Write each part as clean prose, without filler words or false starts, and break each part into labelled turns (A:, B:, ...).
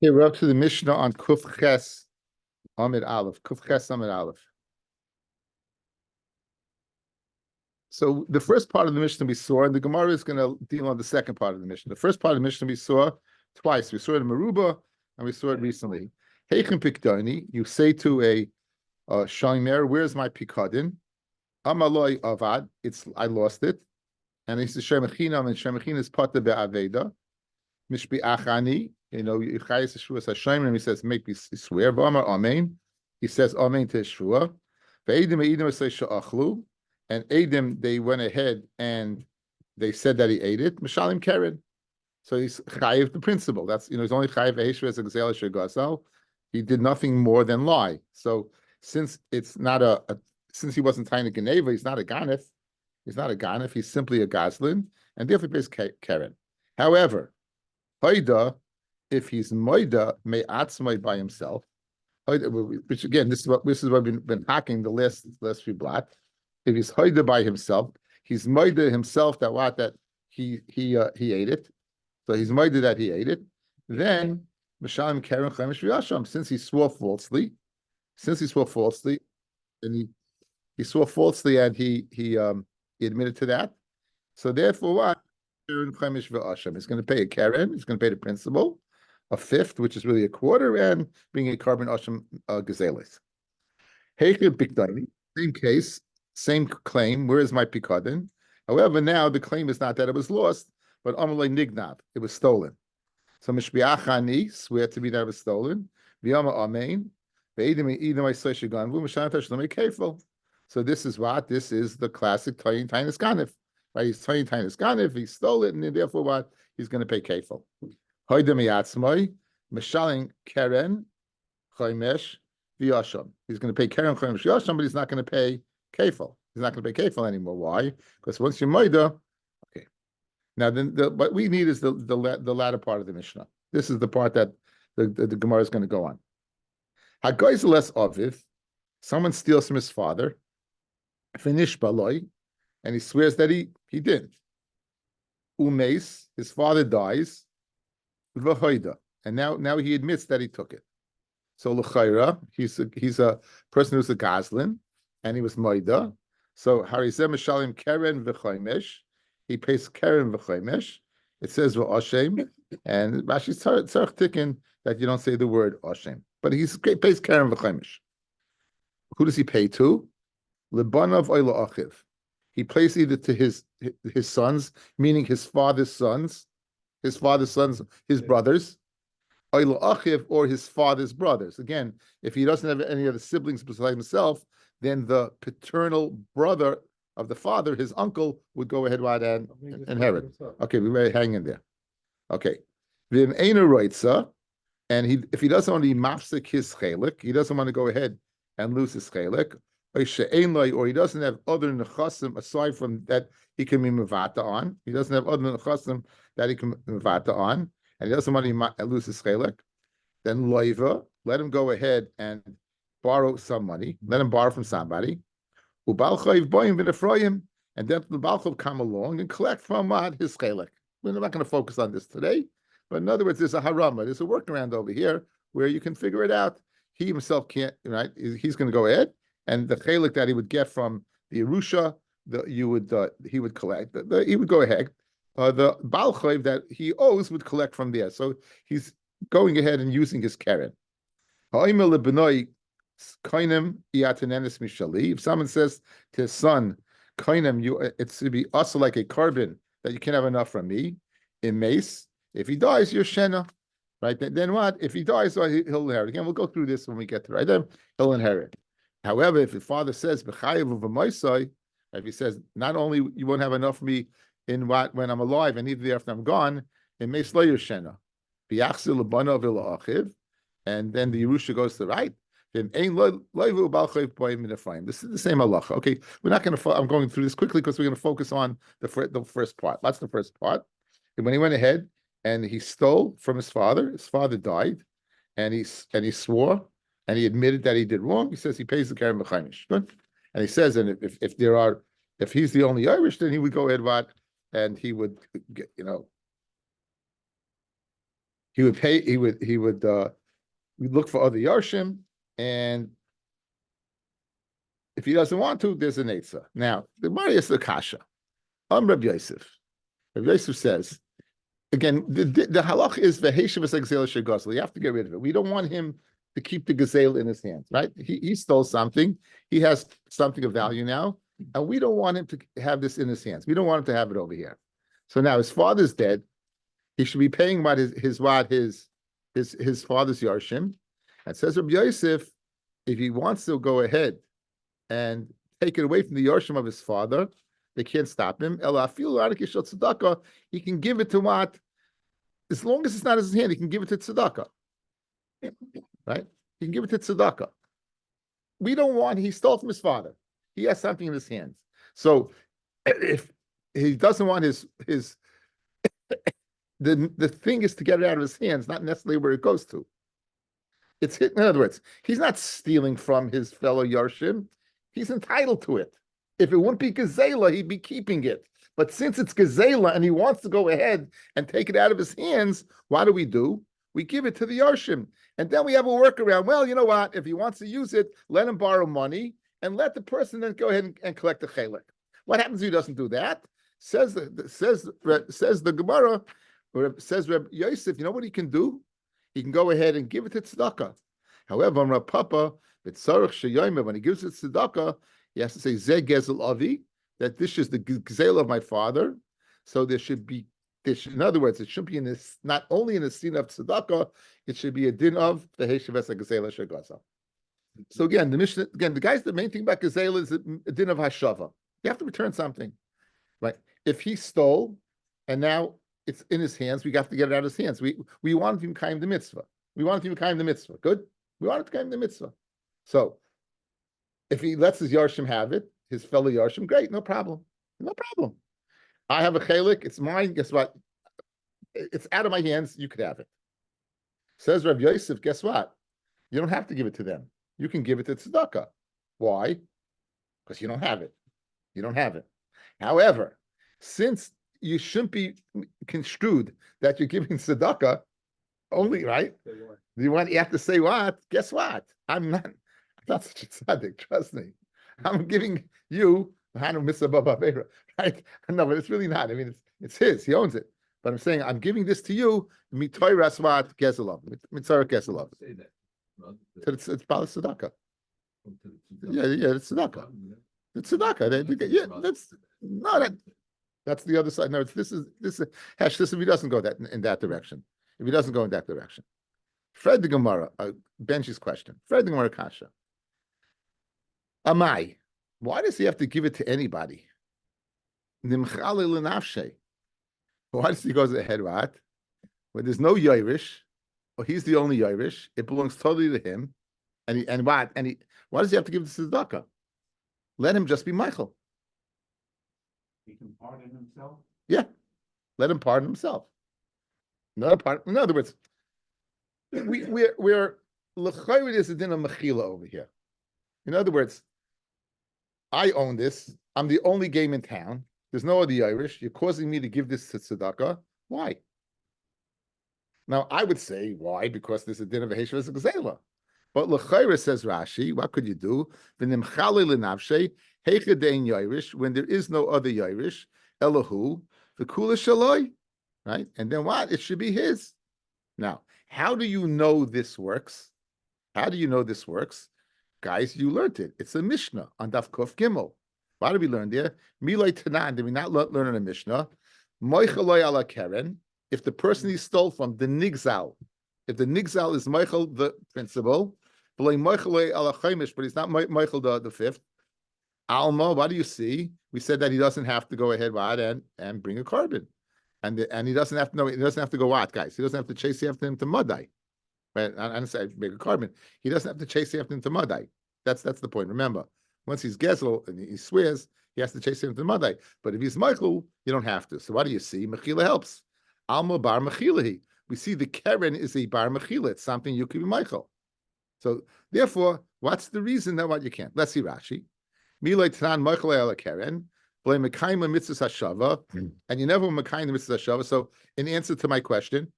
A: Okay, we're up to the Mishnah on Kuf Ches Amid Aleph. Kuf Ches Amid Aleph. So the first part of the Mishnah we saw, and the Gemara is going to deal on the second part of the Mishnah. The first part of the Mishnah we saw twice. We saw it in Maruba, and we saw it recently. Heichen Pikdoni, you say to a Shomer, where's my Pikadin? Amaloi Avad, I lost it. And he says Shemachinam, and Shemachin is Pata Be'aveda. Mishbi Achani, Chayes Yeshua Hashem, and he says, make me swear. V'amar Amen. He says Amen to Yeshua. Ve'edim say Sha'achlu. And Edim, they went ahead and they said that he ate it. Mishalim Keren. So he's chayiv the principle. That's he's only chayiv Eishver as a gzela shegasal. He did nothing more than lie. So since it's not since he wasn't tying a Geneva, he's not a ganef. He's not a ganef. He's simply a gazlin, and therefore he pays Keren. However, Haida, if he's Moida, may atzmai by himself, which again, this is what we've been hacking the last few blocks. If he's Haida by himself, he's Moida himself that he ate it. So he's Moida that he ate it. Then Mishalim Keren Chaimish V'Yasham, since he swore falsely, and he swore falsely and he admitted to that. So therefore, what? He's going to pay a Keren. He's going to pay the principal, a fifth, which is really a quarter, and bring a carbon asham gazelis. Same case, same claim. Where is my pikadin? However, now the claim is not that it was lost, but amalei nignav, it was stolen. So mishbiachani swear to me that it was stolen. V'yama amen. So this is what? This is the classic tayin tainus ganif. Right? He's tayin tainus ganif. He stole it, and therefore what? He's going to pay kefil. Hoydem yatzmai mishaling keren chaymesh v'yasham. He's going to pay keren chaymesh v'yasham, but he's not going to pay kefil. He's not going to pay kefil anymore. Why? Because once you're moida, okay. Now then, what we need is the latter part of the Mishnah. This is the part that the Gemara is going to go on. Hagoyz less aviv. Someone steals from his father. Finish baloi, and he swears that he didn't. Umeis, his father dies. V'hoida, and now he admits that he took it. So l'chayra, he's a person who's a gazlin, and he was moida. So harizem mishalim keren v'chaymesh, he pays keren v'chaymesh. It says v'ashem, and Rashi's tzarich tikkun that you don't say the word ashem, but he pays keren v'chaymesh. Who does he pay to? Lebanav oyla achiv. He pays either to his sons, meaning his father's sons, his brothers, oyla achiv, or his father's brothers. Again, if he doesn't have any other siblings besides himself, then the paternal brother of the father, his uncle, would go ahead and inherit. Okay, we better hang in there. Okay. V'im eina roitza, and if he doesn't want to mafsik his chelik, he doesn't want to go ahead and lose his chelik, or he doesn't have other nechasim aside from that he can be mevata on. He doesn't have other nechasim that he can mevata on, and he doesn't want to lose his chelik. Then loiva, let him go ahead and borrow some money. Let him borrow from somebody. Ubalchayiv boyim v'nefroyim, and then the balchav come along and collect from his chelik. We're not going to focus on this today, but in other words, there's a harama, there's a workaround over here where you can figure it out. He himself can't, right? He's going to go ahead, and the chelik that he would get from the Yerusha, he would collect. He would go ahead. The balchayiv that he owes would collect from there. So he's going ahead and using his keren. If someone says to his son, it's to be also like a carbon that you can't have enough from me. In mace, if he dies, you're shena. Right? Then what? If he dies, he'll inherit. Again, we'll go through this when we get to it. Right? Then he'll inherit. However, if the father says, if he says, not only you won't have enough for me when I'm alive, and even after I'm gone, it may slay your shena. And then the Yerusha goes to the right. This is the same halacha. Okay, we're not going to. I'm going through this quickly because we're going to focus on the first part. That's the first part. And when he went ahead and he stole from his father died, and he swore and he admitted that he did wrong. He says he pays the keren b'chaimish. Good. And he says, and if he's the only Irish, then he would go ahead and he would get, he would pay. We'd look for other yarshim, and if he doesn't want to, there's an eitzah. Now the Gemara is the kasha. Rabbi Yosef. Rabbi Yosef says again, the halach is v'heshav gazela shegazel. You have to get rid of it. We don't want him to keep the gazelle in his hands, right? He stole something. He has something of value now, and we don't want him to have this in his hands. We don't want him to have it over here. So now his father's dead. He should be paying what his father's yarshim. And says Rabbi Yosef, if he wants to go ahead and take it away from the yarshim of his father, they can't stop him. He can give it to what? As long as it's not in his hand, he can give it to tzedakah. Right? He can give it to tzedakah. We don't want, he stole from his father. He has something in his hands. So if he doesn't want the thing is to get it out of his hands, not necessarily where it goes to. It's hit. In other words, he's not stealing from his fellow yarshim. He's entitled to it. If it wouldn't be gazela, he'd be keeping it. But since it's gazela and he wants to go ahead and take it out of his hands, what do? We give it to the yarshim. And then we have a workaround. Well, you know what? If he wants to use it, let him borrow money and let the person then go ahead and collect the chelik. What happens if he doesn't do that? Says the Gemara, or says Reb Yosef, you know what he can do? He can go ahead and give it to tzedakah. However, Reb Papa, when he gives it to tzedakah, he has to say Ze Gezel Avi, that this is the gazelle of my father. So there should be, in other words, it should be in this, not only in the scene of tzedakah, it should be a din of the Heshavesa Gazela Shagaza. So again, the main thing about gazelle is a din of hashava. You have to return something, right? If he stole and now it's in his hands, we have to get it out of his hands. We want him to kaim the mitzvah. Good. We want him to kaim the mitzvah. So if he lets his yarshim have it, his fellow yarshim, great, no problem. I have a chelik, it's mine. Guess what? It's out of my hands. You could have it. Says Rabbi Yosef, guess what? You don't have to give it to them. You can give it to tzedakah. Why? Because you don't have it. However, since you shouldn't be construed that you're giving tzedakah only, right? You have to say what? Guess what? I'm not such a tzaddik, trust me. I'm giving you right? No, but it's really not. I mean, it's his. He owns it. But I'm saying I'm giving this to you. Mitoyras what gezelov. Mitzarek gezelov. It's Bala tzedakah. Yeah, it's tzedakah. It's tzedakah. That's the other side. No, this is Hesh. This if he doesn't go in that direction. If he doesn't go in that direction. Fred the Gemara, Benji's question. Fred the Gemara Kasha. Amai, why does he have to give it to anybody? Nimchale l'nafshe. Why does he go ahead, right? When there's no Yairish, or he's the only Yairish, it belongs totally to him. Why does he have to give this to tzedakah? Let him just be Michael.
B: He can pardon himself?
A: Yeah. Let him pardon himself. In other words, we're l'chayrid is a din of mechila over here. In other words, I own this. I'm the only game in town. There's no other Irish. You're causing me to give this to tzedakah. Why? Now, I would say, why? Because there's a din of a heshavas gazela. But l'chayra says Rashi, what could you do? V'nimchale l'navshe heichadein Irish, when there is no other Irish, elahu v'kula shaloi, right? And then what? It should be his. Now, how do you know this works? Guys, you learned it. It's a Mishnah on Daf Kuf Gimel. Why did we learn there? Milay Tanan, did we not learn in a Mishnah? Moichaloi ala keren, if the person he stole from, the nigzal, if the nigzal is Moichel, the principal, Moichaloi ala chaimish, but he's not Moichel the fifth. Alma, what do you see? We said that he doesn't have to go ahead and bring a carbon. And he doesn't have to go what, guys? He doesn't have to chase after him to Madai. Right? I say make a carbon. He doesn't have to chase after him to Madai. That's the point. Remember, once he's Gezel and he swears, he has to chase him to Madai. But if he's Michael, you don't have to. So what do you see? Mechila helps. Alma bar mechilahi. We see the Keren is a bar mechila. It's something you could be Michael. So therefore, what's the reason that what you can't? Let's see Rashi. Milay Tanan Michael ala Keren. Blame Mekayim mitzvah hashava, and you never Mekayim the mitzvah hashava. So in answer to my question,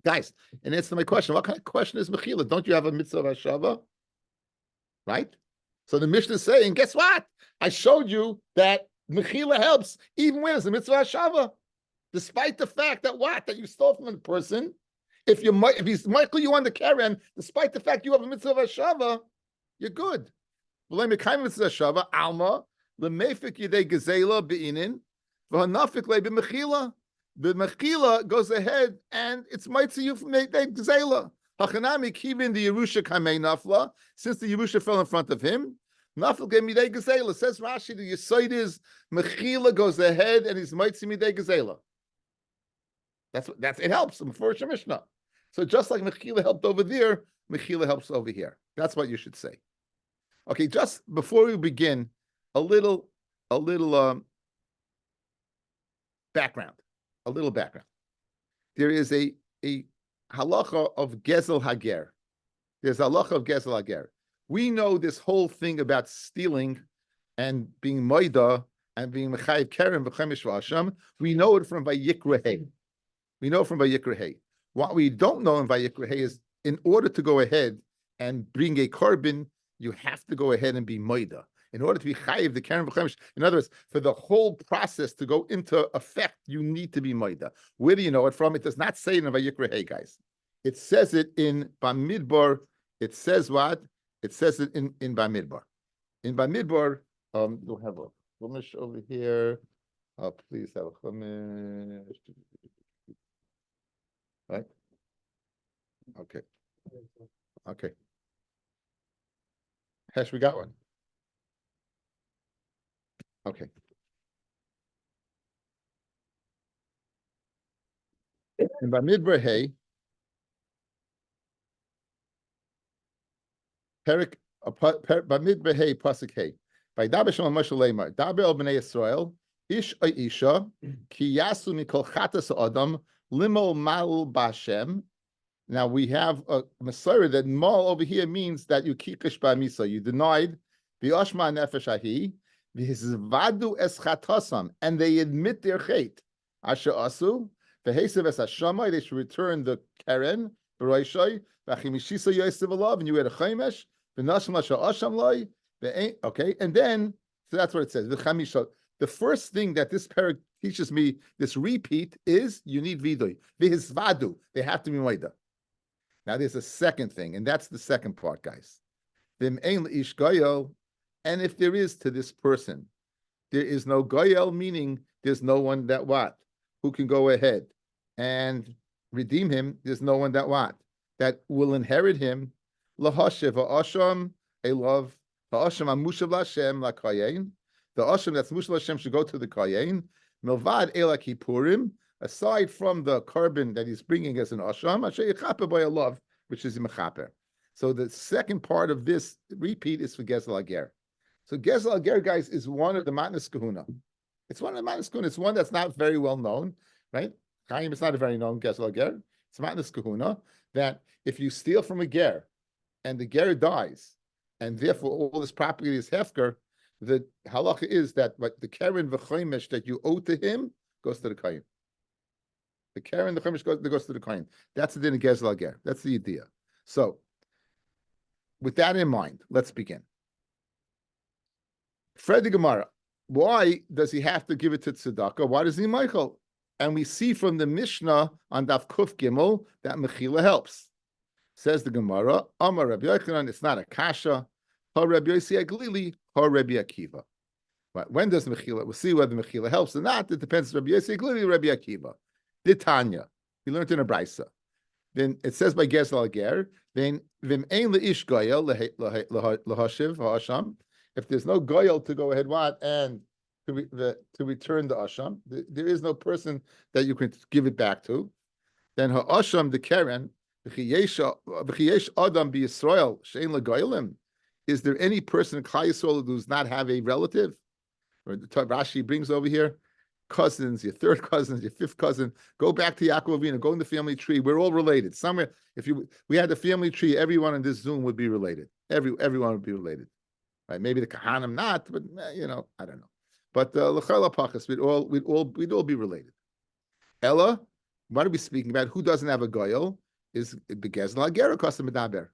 A: Guys, and answer my question. What kind of question is Mechila? Don't you have a mitzvah of Hashava? Right? So the Mishnah is saying, guess what? I showed you that Mechila helps even when it's a mitzvah of Hashava. Despite the fact that what? That you stole from the person. If he's Michael, you on the Karen, despite the fact you have a mitzvah of Hashava, you're good. Alma, lemefik yidei gezela beinin, v'hanafik le b'mechila. The mechila goes ahead and it's mitzvah you from the gezela. Hachanami kivin the Yerusha kamei nafla, since the Yerusha fell in front of him. Nafil gave midei gezela. Says Rashi, the yisoid is mechila goes ahead and he's mitzvah midei gezela. That's it helps for Mishnah. So just like mechila helped over there, mechila helps over here. That's what you should say. Okay, just before we begin, a little background. There is a halacha of gezel hager. There's a halacha of gezel hager. We know this whole thing about stealing and being moida and being mechayiv keren v'chemesh v'asham. We know it from Vayikra Hey. What we don't know in Vayikra Hey is in order to go ahead and bring a korban, you have to go ahead and be moida. In order to be chayiv, the keren v'chemesh, in other words, for the whole process to go into effect, you need to be moida. Where do you know it from? It does not say it in Vayikra Hey, guys. It says it in Bamidbar. It says what? It says it in Bamidbar. In Bamidbar, we'll have a chumash over here. Please have a chumash. Right? Okay. Hesh, we got one. Okay. In Bamidbar Hey, Perik Bamidbar Hey Pasuk Hey. By Daber Shalom Moshe Leimar, Daber El Bnei Yisrael, Ish Isha, Ki Yasu Mikol Chatas Adam, Limol Mal Bashem. Now we have a Messiah that mal over here means that you kikish ba'misa. You denied the Oshma Nefesh Ahi, the Hizvadu Es Chatasam, and they admit their chait. Asher Asu, the Hesev Es Hashamai, they should return the Keren, Beroishai, Vachimishisa Yosef Alav, and you had a Chaimesh, the Nashim Asher Asham Loi, okay, and then, so that's what it says, the Chamisha. The first thing that this parak teaches me, this repeat, is you need Vidoy. The Hizvadu, they have to be Maida. Now there's a second thing, and that's the second part, guys. And if there is to this person, there is no goyel, meaning there's no one that what? Who can go ahead and redeem him. There's no one that what? That will inherit him. Lahashev ha'asham, a love. Ha'asham amushav l'Hashem la'kayin. The asham that's mushav l'Hashem should go to the kayin. Milvad ela kippurim. Aside from the carbon that he's bringing as an asham, asher yichaper by a love, which is mechaper. So the second part of this repeat is for Gezel Ager. So Gezel Ager, guys, is one of the Matnas Kahuna. It's one of the Matnas Kahuna. It's one that's not very well known, right? Chaim is not a very known Gezel Ager. It's Matnas Kahuna that if you steal from a ger and the ger dies, and therefore all this property is hefker, the halacha is that the keren v'chaimesh that you owe to him goes to the kain. The keren, the chaimesh goes to the kain. That's the din of Gezel Ager. That's the idea. So, with that in mind, let's begin. Fred the Gemara, why does he have to give it to tzedakah? Why does he Michael? And we see from the Mishnah on Daf Kuf Gimel that Mechila helps. Says the Gemara, Amar Rabbi Yochanan, it's not a kasha. Ha Rabbi Yossi Aglili, ha Rabbi Akiva. But when does Mechila? We'll see whether Mechila helps or not. It depends. Rabbi Yossi Aglili, Rabbi Akiva. Ditanya. We learned in a brisa. Then it says by Gezel Ager, then vim ein leish goyel lahashiv ha'asham. If there's no goyel to go ahead what and to return the asham, there is no person that you can give it back to. Then ha'asham the keren v'chiyesh adam b'Yisrael she'ein lagoyelim. Is there any person in Klal Yisrael who does not have a relative? Or the Rashi brings over here. Cousins, your third cousins, your fifth cousin, go back to Yaakov Avinu, go in the family tree. We're all related. Somewhere, if we had the family tree, everyone in this Zoom would be related. Everyone would be related, right? Maybe the Kahanim not, but I don't know. But l'chayla pachas, we'd all be related. Ella What are we speaking about? Who doesn't have a goyel? Is begezel agera custom medaber.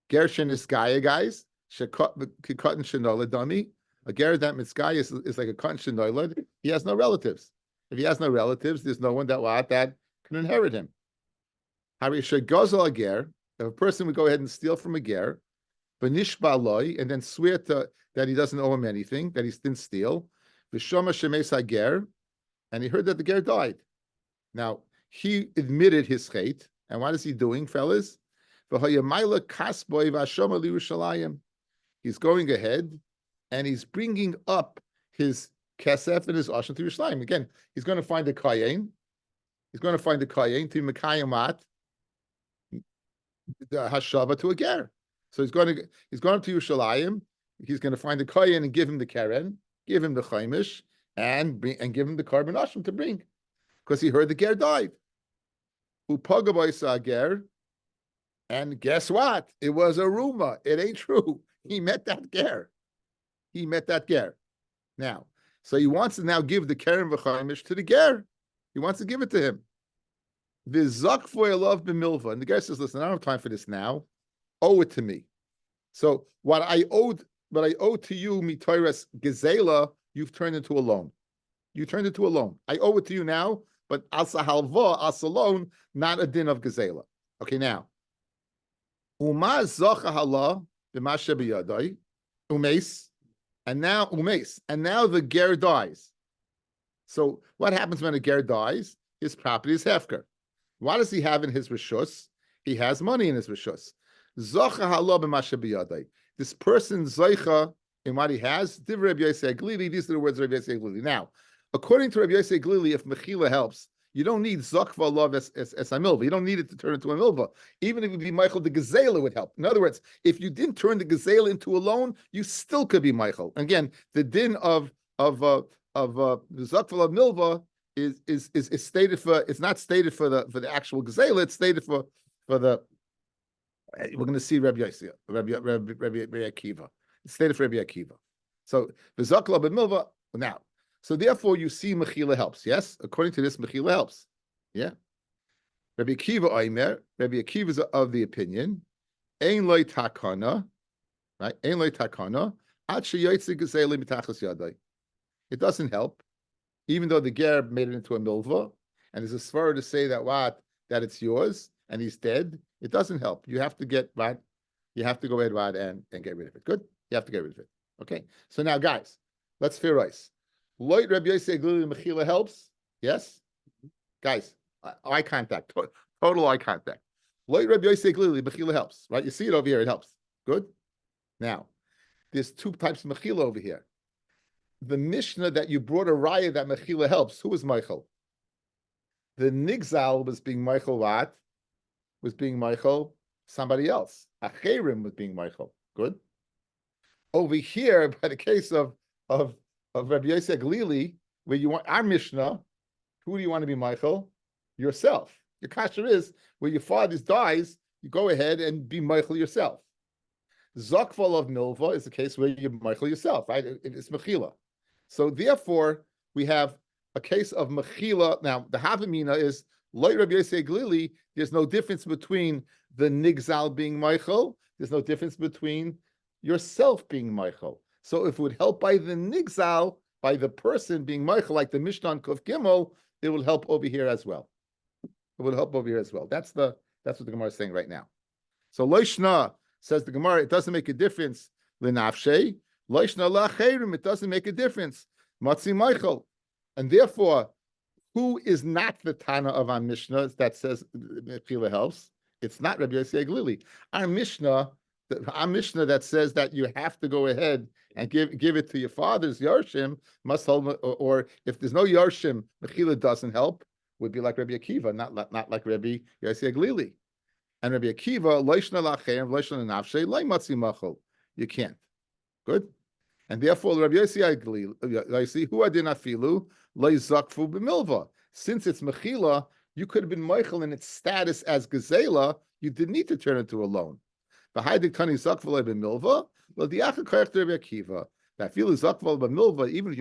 A: Gershin is skaya, guys. Shekot shenola dummy. A ger that mitzgaya is like a katan shenolad. He has no relatives. If he has no relatives, there's no one that can inherit him. Hari shegozel a ger. If a person would go ahead and steal from a ger, benishba loy, and then swear that he doesn't owe him anything, that he didn't steal. V'shoma shemes ger, and he heard that the ger died. Now he admitted his chait, and what is he doing, fellas? He's going ahead and he's bringing up his kesef and his asham to Yerushalayim. Again, he's going to find the kayin. He's going to find the kayin to mekayamat the hashava to a ger. So he's going to Yerushalayim. He's going to find the kayin and give him the keren, give him the chaimish, and give him the carbon asham to bring, because he heard the ger died. Upagaboy ger. And guess what? It was a rumor. It ain't true. He met that ger. He met that ger. Now, so he wants to now give the keren v'chaimish to the ger. He wants to give it to him. V'zak for love b'milva. And the ger says, "Listen, I don't have time for this now. Owe it to me. So what I owe to you, mitoras gezela, you've turned into a loan. You turned into a loan. I owe it to you now, but asa halva, asa loan, not a din of gezela. Okay, now." Umaz zocha hala b'mashe b'yadai umes, and now the ger dies. So what happens when a ger dies? His property is hefker. What does he have in his rishus? He has money in his rishus. Zocha hala b'mashe b'yadai. This person zocha in what he has. Div Rabbi Yosei Glili. These are the words of Rabbi Yosei Glili. Now, according to Rabbi Yosei Glili, if mechila helps, you don't need Zokva love as a milva. You don't need it to turn into a milva. Even if it would be Michael, the Gazela would help. In other words, if you didn't turn the Gazela into a loan, you still could be Michael. Again, the din of the Zokva love milva is stated for. It's not stated for the actual Gazela. It's stated for the. We're going to see Rabbi Yossi, Rabbi Akiva. It's stated for Rabbi Akiva. So the Zokva love milva now. So therefore, you see mechila helps. Yes, according to this, mechila helps. Yeah. Rabbi Akiva Omer. Rabbi Akiva is of the opinion, ein loy takana, right? Ein loy takana. Ad sheyotze gezeli mitachas yadai. It doesn't help, even though the ger made it into a milva, and there's a svara to say that it's yours, and he's dead. It doesn't help. You have to get right. You have to go ahead and get rid of it. Good. You have to get rid of it. Okay. So now, guys, let's fair rice. Loit Rabbi Yosei Glili mechila helps. Yes, guys, eye contact, total eye contact. Loit Rabbi Yosei Glili mechila helps. Right, you see it over here. It helps. Good. Now, there's two types of mechila over here. The Mishnah that you brought a raya that mechila helps. Who was Michael? The Nigzal was being Michael. What was being Michael? Somebody else. Acherim was being Michael. Good. Over here, by the case of Rabbi Yosei Glili, where you want our Mishnah, who do you want to be, Michael? Yourself. Your kasher is where your father dies, you go ahead and be Michael yourself. Zokval of Milva is the case where you're Michael yourself, right? It's Mechila. So therefore, we have a case of Mechila. Now, the Havamina is, like Rabbi Yosei Glili, there's no difference between the Nigzal being Michael, there's no difference between yourself being Michael. So if it would help by the Nigzal, by the person being Michael, like the Mishnah on Kuf Gimel, it will help over here as well. It will help over here as well. That's what the Gemara is saying right now. So Loishna says the Gemara, it doesn't make a difference. L'nafshei, Loishna la'cherim, it doesn't make a difference. Matzi Michael. And therefore, who is not the Tana of our Mishnah that says Mechila helps? It's not Rabbi Yosei Glili. Our Mishnah that says that you have to go ahead and give it to your father's Yarshim must hold, or if there's no Yarshim, Mechila doesn't help, would be like Rabbi Akiva, not like Rabbi Yosei Glili. And Rabbi Akiva, Loishna la'cherim, Loishna l'nafshei, Lo matzi machol. You can't. Good? And therefore, Rabbi Yosei Glili, who adin afilu, Lo zakfu b'milva. Since it's Mechila, you could have been Michael in its status as Gazela, you didn't need to turn into a loan. Even if you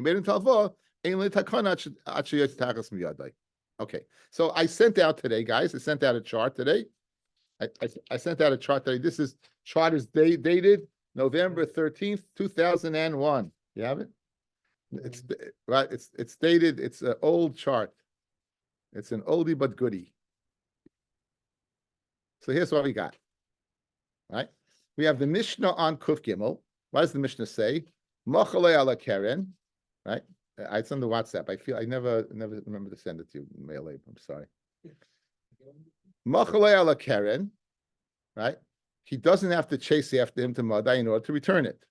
A: made it into alva, Okay, so I sent out today, guys. I sent out a chart today. I sent out a chart today. This chart is dated November 13th, 2001. You have it? It's right. It's dated. It's an old chart. It's an oldie but goodie. So here's what we got. Right? We have the Mishnah on Kuf Gimel. What does the Mishnah say? Machalei ala Keren. Right? It's on the WhatsApp. I never remember to send it to you, Mail. I'm sorry. Machalei ala Keren. Right? He doesn't have to chase after him to Madai in order to return it.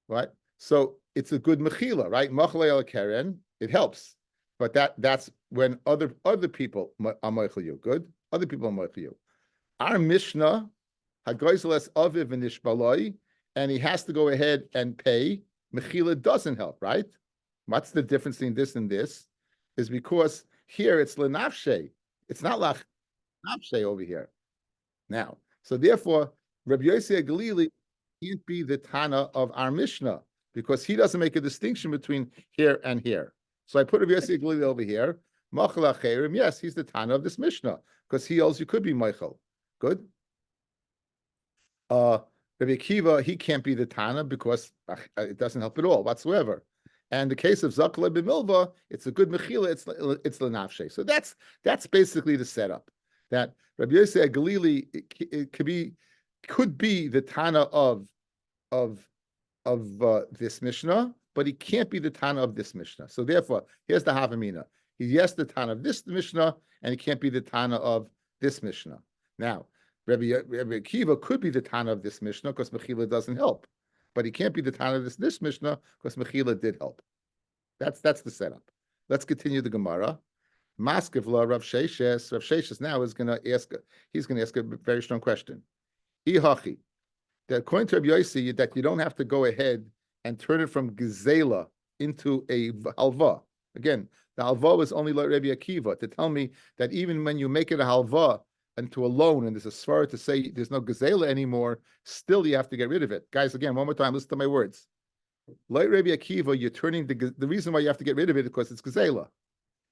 A: Right? So it's a good mechila, right? Machalei ala Keren. It helps. But that's when other people are meichel you. Good? Other people are meichel you. Our Mishnah, Hagoizeles Aviv Nishbaloi, and he has to go ahead and pay. Mechila doesn't help, right? What's the difference between this and this? Is because here it's lenafshe. It's not lenafshe over here. Now, so therefore, Rabbi Yossi Galili can't be the Tana of our Mishnah because he doesn't make a distinction between here and here. So I put Rabbi Yossi Galili over here. Machal Acherim, yes, he's the Tana of this Mishnah because he also could be Michael. Good. Rabbi Akiva, he can't be the Tana because it doesn't help at all whatsoever. And the case of Zakla b'milva, it's a good mechila. It's lenafshe. So that's basically the setup. That Rabbi Yossi Galili it could be the Tana of this Mishnah, but he can't be the Tana of this Mishnah. So therefore, here's the Havamina. He's yes the Tana of this Mishnah, and he can't be the Tana of this Mishnah. Now, Rabbi Akiva could be the Tana of this Mishnah because Mechila doesn't help, but he can't be the Tana of this Mishnah because Mechila did help. That's the setup. Let's continue the Gemara. Maskevla Rav Sheshes. Rav Sheshes now is going to ask. He's going to ask a very strong question. Ihachi, that according to Rabbi Yossi, that you don't have to go ahead and turn it from gezela into a halva. Again, the halva was only like Rabbi Akiva to tell me that even when you make it a halva into a loan, and there's a svara to say there's no gezela anymore, still you have to get rid of it. Guys, again, one more time, listen to my words. Like Rabbi Akiva, you're turning the reason why you have to get rid of it is because it's gezela.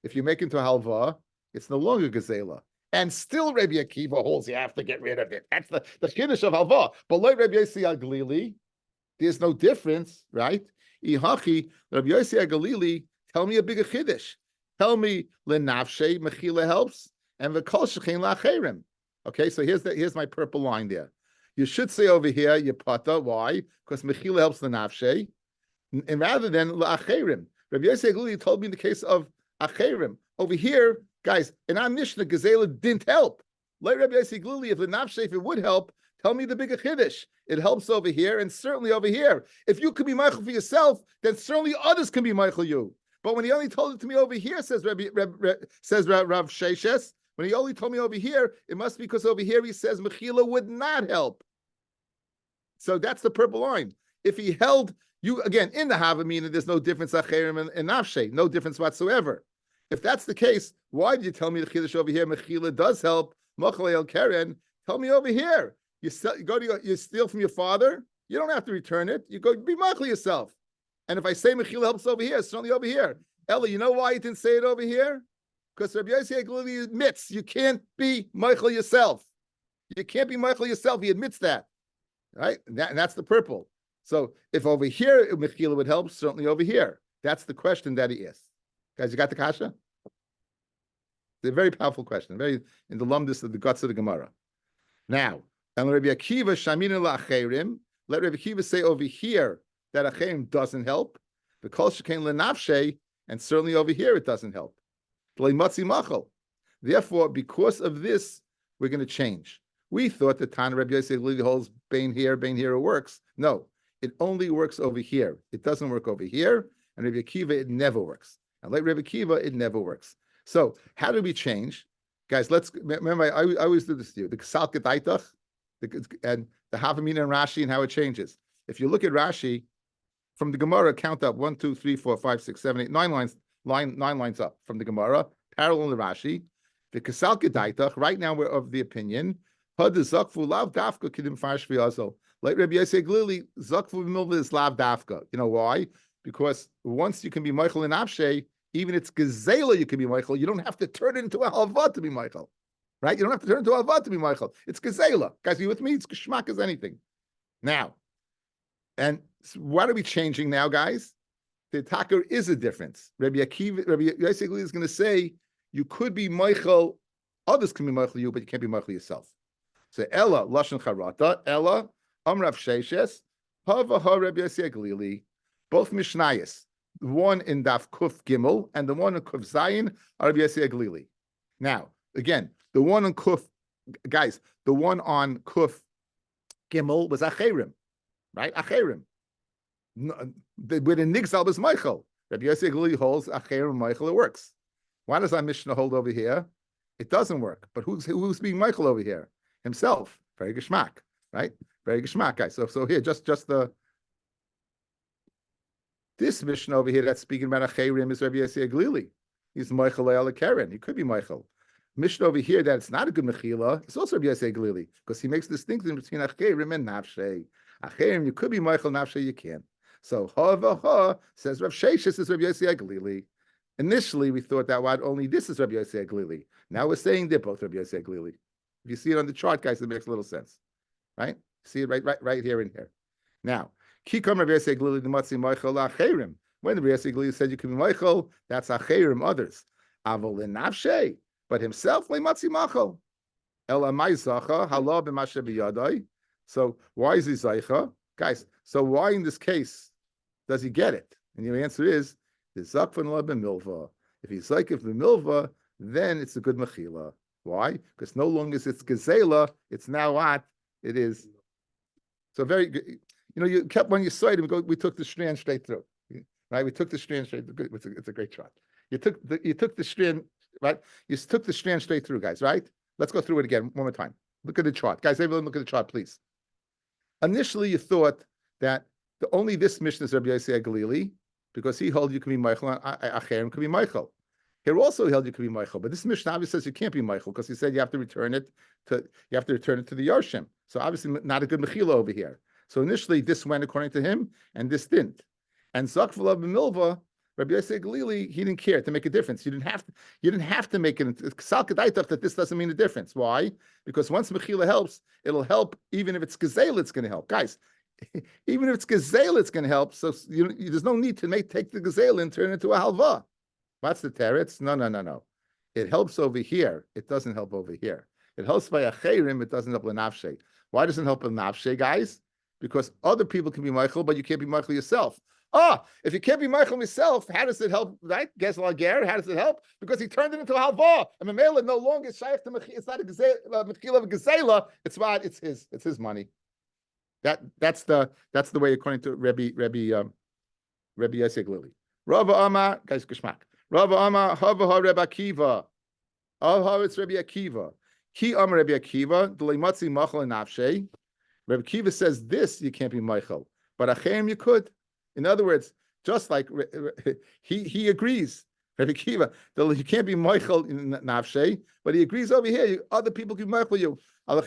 A: If you make it into a halva, it's no longer gezela. And still Rabbi Akiva holds you have to get rid of it. That's the chiddush of halva. But like Rabbi Yossi Galili, there's no difference, right? Ihachi, Rabbi Yossi Galili, tell me a bigger chiddush. Tell me lenafshe mechila helps, and v'kol shechein la'acherim. Okay, so here's my purple line there. You should say over here yipata. Why? Because mechila helps lenafshe, and rather than la'acherim. Rabbi Yossi Galili told me in the case of acherim over here, guys. In our Mishnah, gezela didn't help. Like Rabbi Yossi Galili, if lenafshe, if it would help, tell me the bigger chiddush. It helps over here and certainly over here. If you could be Michael for yourself, then certainly others can be Michael you. But when he only told it to me over here, says Rav Sheshes, when he only told me over here, it must be because over here he says Mechila would not help. So that's the purple line. If he held you again in the Havamina, there's no difference Acherim and Nafshe, no difference whatsoever. If that's the case, why did you tell me the Chiddush over here? Mechila does help. Machalei el Keren. Tell me over here. You steal from your father. You don't have to return it. You go be Machli yourself. And if I say Mechila helps over here, it's certainly over here. Ella, you know why he didn't say it over here? Because Rabbi Yossi Galili admits you can't be Michael yourself. You can't be Michael yourself. He admits that, right? And that's the purple. So if over here Mechila would help, certainly over here. That's the question that he asks. Guys, you got the kasha? It's a very powerful question. Very in the lumdus of the guts of the Gemara. Now, and Rabbi Akiva Shamina la'acherim. Let Rabbi Akiva say over here that acherim doesn't help. The kol shekain lenafshe, and certainly over here it doesn't help. Therefore, because of this, we're going to change. We thought that Tana Rabbi Yossi Galili holds bain here, it works. No, it only works over here. It doesn't work over here. And Rabbi Akiva, it never works. And like Rabbi Akiva, it never works. So how do we change? Guys, let's remember, I always do this to you. The Ksal Kedaitach, and the Havamina and Rashi and how it changes. If you look at Rashi, from the Gemara, count up 1, 2, 3, 4, 5, 6, 7, 8, 9 lines, nine lines up from the Gemara, parallel to Rashi. The Ksal Kedaitach, right now we're of the opinion, Had Zakfu Lav Dafka Kidim Farsh V'Azel. Like Rabbi Yossi Galili, Zakfu Milva is Lav Dafka. You know why? Because once you can be Michael and Abshe, even it's gezela, you can be Michael. You don't have to turn it into a halva to be Michael, right? You don't have to turn it into a halva to be Michael. It's gezela. Guys, are you with me? It's geschmack as anything. Now, and what are we changing now, guys? The taka is a difference. Rabbi Yosef is going to say you could be Michael, others can be Michael you, but you can't be Michael yourself. So Ella lashon charata, Ella amrav sheishes, hava ha Rabbi Yosef Glili, both mishnayos, the one in Daf Kuf Gimel and the one in Kuf Zayin are Rabbi Yosef Glili. Now, again, the one on Kuf, guys, the one on Kuf Gimel was Acherim, right? Acherim. Where the Nigzal was Michael. Rabbi Yosef Glili holds Acherim Michael, it works. Why does our Mishnah hold over here? It doesn't work. But who's being Michael over here? Himself. Very geschmack, right? Very geschmack, guys. So here, just this Mishnah over here that's speaking about Acherim is Rabbi Yosef Glili. He's Michael Le'ala Keren. He could be Michael. Mishnah over here that it's not a good Mechila, it's also Rabbi Yosef Glili, because he makes distinction between Acherim and Nafshei. Acherim, you could be Michael, Nafshei, you can't. So ha says Rav Sheshes is Rabbi Yosef Glili. Initially, we thought that what only this is Rabbi Yosef Glili. Now we're saying they're both Rabbi Yosef Glili. If you see it on the chart, guys, it makes a little sense, right? See it right here and here. Now, Kikam Rabbi Yosef Glili the Matzi Michael Acherim. When Rabbi Yosef Glili said you can be Michael, that's Acherim, others. Avol Nafshei, but himself le Matzi Michael. Ela Mai Zacha Hala b'Mashe b'Yadai. So why is he Zaycha, guys? So why in this case does he get it? And your answer is the Zakvan La b'Milva. If he's like if b'Milva, then it's a good Mechila. Why? Because no longer is it's Gezela, it's now what it is. So very good. You know, you kept when you saw it, we took the strand straight through. Right? We took the strand straight through. It's a great chart. You took the strand, right? You took the strand straight through, guys, right? Let's go through it again one more time. Look at the chart. Guys, everyone look at the chart, please. Initially, you thought that only this Mishnah is Rabbi Yosef Glili, because he held you can be Michael, and Acherim can be Michael. Here also he held you can be Michael, but this Mishnah obviously says you can't be Michael because he said you have to return it to the Yarshim. So obviously not a good Mechila over here. So initially this went according to him, and this didn't. And Zakvala b'Milva, Rabbi Yosef Glili, he didn't care to make a difference. You didn't have to make it. That this doesn't mean a difference. Why? Because once Mechila helps, it'll help. Even if it's Gezel, it's going to help, guys. Even if it's Gezel, it's going to help. So there's no need to take the Gezel and turn it into a halva. What's the teretz? No. It helps over here. It doesn't help over here. It helps by Acherim. It doesn't help L'nafshe. Why doesn't it help L'nafshe, guys? Because other people can be Michael, but you can't be Michael yourself. If you can't be Michael himself, how does it help? Right? Guess Lager, how does it help? Because he turned it into a halva. And Mamela no longer is shaykh to Mechila. It's not a Mechila of Gezela. It's what? It's his money. That's the way according to Rabbi Yosef Glili. Rava Amar, guys, Geschmack. Rava Amar, Hava ha Rabbi Akiva. It's Rabbi Akiva. Ki Amar Rabbi Akiva, the Leimatzi Machal and Nafshe. Rabbi Akiva says this, you can't be Michael. But Achem you could. In other words, just like he agrees, Rabbi Akiva, you can't be Michael in Nafshe, but he agrees over here, other people can Michael you.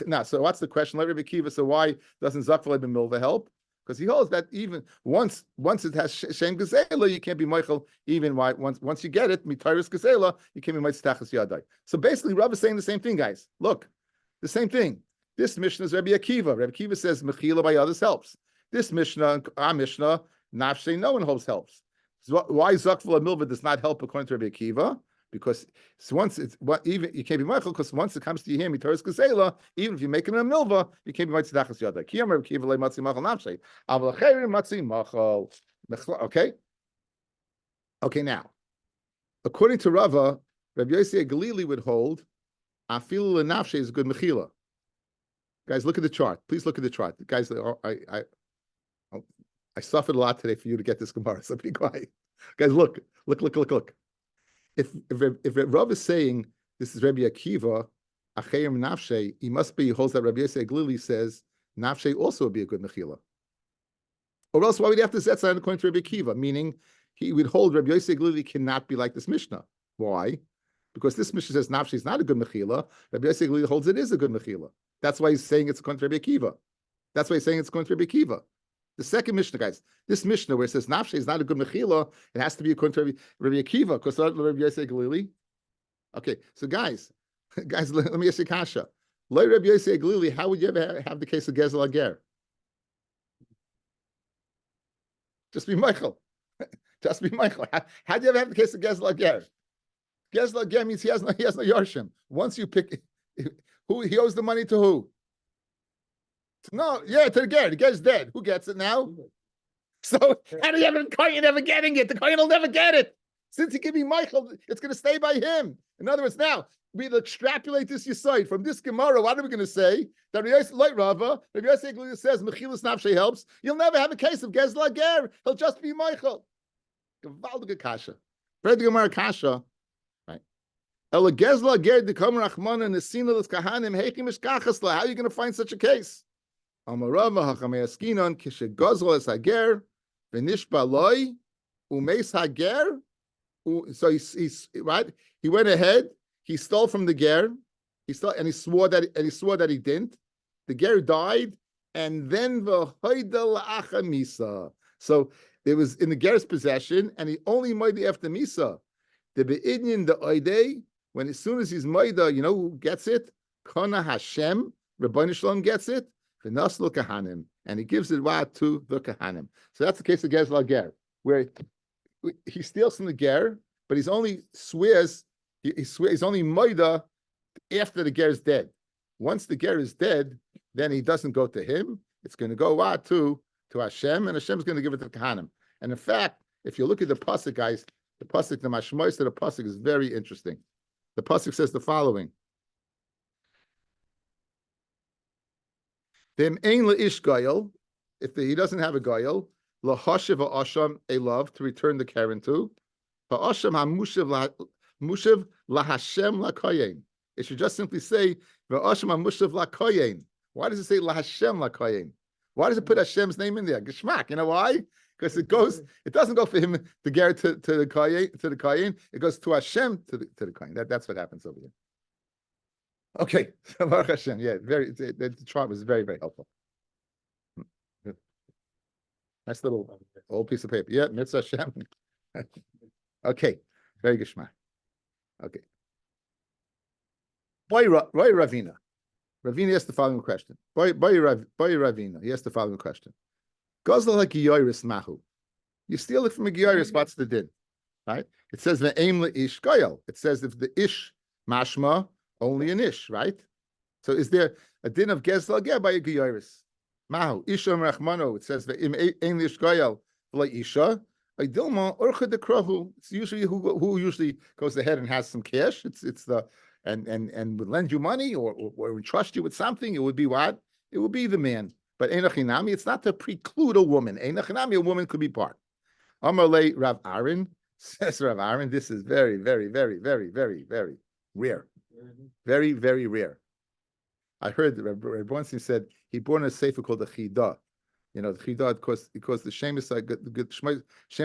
A: Now, so what's the question? Let Rabbi Akiva, so why doesn't Zakvalei ben Milva help? Because he holds that even once it has Shem Gezela, you can't be Michael, even once you get it, Mitaris Gezela, you can't be Mitztachas Yadai. So basically, Rav is saying the same thing, guys. Look, the same thing. This Mishnah is Rabbi Akiva. Rabbi Akiva says Mechila by others helps. This Mishnah, our Mishnah, Nafshe, no one helps. So why Zakvala Milva does not help according to Rabbi Akiva? Because once even you can't be Michael, because once it comes to you, Mitaris Gezela, even if you make it a Milva, you can't be Mitztachas Yadai. Kiyam Rabbi Akiva le Matzi Machal Nafshe. Aval Acherim Matzi Machal. Okay, now, according to Rava, Rabbi Yosef Glili would hold Afilu Nafshe is a good Mechila. Guys, look at the chart. Please look at the chart. Guys, I suffered a lot today for you to get this Gemara, so be quiet. Guys, look. If Rav is saying this is Rabbi Akiva, Acherim Nafshe, he holds that Rabbi Yosef Glili says Nafshe also would be a good Mechila. Or else why would he have to set sign according to Rabbi Akiva? Meaning he would hold Rabbi Yosef Glili cannot be like this Mishnah. Why? Because this Mishnah says Nafshe is not a good Mechila. Rabbi Yosef Glili holds it is a good Mechila. That's why he's saying it's according to Rabbi Akiva. That's why he's saying it's according to Rabbi Akiva. The second Mishnah, guys, this Mishnah where it says nafshe is not a good mechila, it has to be according to Rabbi Akiva, because Rabbi Yosef Galili. Okay, so guys, let me ask you kasha. Like Rabbi Yosef Galili, how would you ever have the case of Gezel Ager? Just be Michael. Just be Michael. How do you ever have the case of Gezel Ager? Gezel Ager means he has no Yarshim. Once you pick, who he owes the money to who? No, yeah, to the Ger. The Ger's dead. Who gets it now? So how do you have a Kohen ever getting it? The Kohen will never get it. Since he can be Michael, it's going to stay by him. In other words, now we'll extrapolate this Yesod from this Gemara. What are we going to say? That like Rava, Rabbi Yosef says Mechilas Nafshe helps. You'll never have a case of Gezel Ger. He'll just be Michael. Gewaltige kasha. Fred Gemara kasha. Right. Ela Gezel Ger dekam Rachman and Nesina Las Kahanim Heikim Mishkachasla. How are you going to find such a case? Amarava Hachamei Askinon Kishe Gozel Es Hager V'Nishba Loi Umeis Hager. So he's right. He went ahead. He stole from the ger. He stole, and he swore that he didn't. The ger died, and then the hoidel acha misa. So it was in the ger's possession, and he only made after misa. The beidin the oide, when as soon as he's maida, you know who gets it? Kona Hashem, Rabbi Shalom gets it. The nasl kahanim, and he gives it to the kahanim. So that's the case of Gezel Ger, where he steals from the ger, but he's only swears. He's only moida after the ger is dead. Once the ger is dead, then he doesn't go to him. It's going to go to Hashem, and Hashem's going to give it to Kahanim. And in fact, if you look at the pasuk, guys, the pasuk, the mashmois of the pasuk is very interesting. The pasuk says the following: "Dem ein leish goyel." If he doesn't have a goyel, lahashiv ha'asham a love to return the keren to ha'asham mushav lahashem lakoyen. It should just simply say v'asham mushav lakoyen. Why does it say lahashem lakoyen? Why does it put Hashem's name in there? Geshmak. You know why? Because it doesn't go for him to get to the koyen. It goes to Hashem to the koyen. That's what happens over here. Okay, Baruch Hashem. Yeah, the chart was very, very helpful. Nice little old piece of paper. Yeah, Mitzvah Hashem. Okay, very good Shema. Okay. Boy Ravina. Ravina asked the following question. Boy Ravina. He asked the following question. Gozla like Giyoris Mahu. You steal it from a Giyoris, what's the din? Right? It says the aim ish goyel. It says if the ish mashma, only an ish, right? So is there a din of Gezla Ger by a Giyoris? Mahu, Isha Rachmano, it says the aim ish goyel like Isha. It's usually who usually goes ahead and has some cash. It's the and would lend you money or would trust you with something. It would be what? It would be the man. But Einachinami, it's not to preclude a woman. Einachinami, a woman could be part. Amarle Rav Aaron, says Rav Aaron, this is very, very, very, very, very, very rare. Very, very rare. I heard that Rabbi Bronstein said he born a sefer called the Chidah. You know, the Chidah, because the Shem is Shem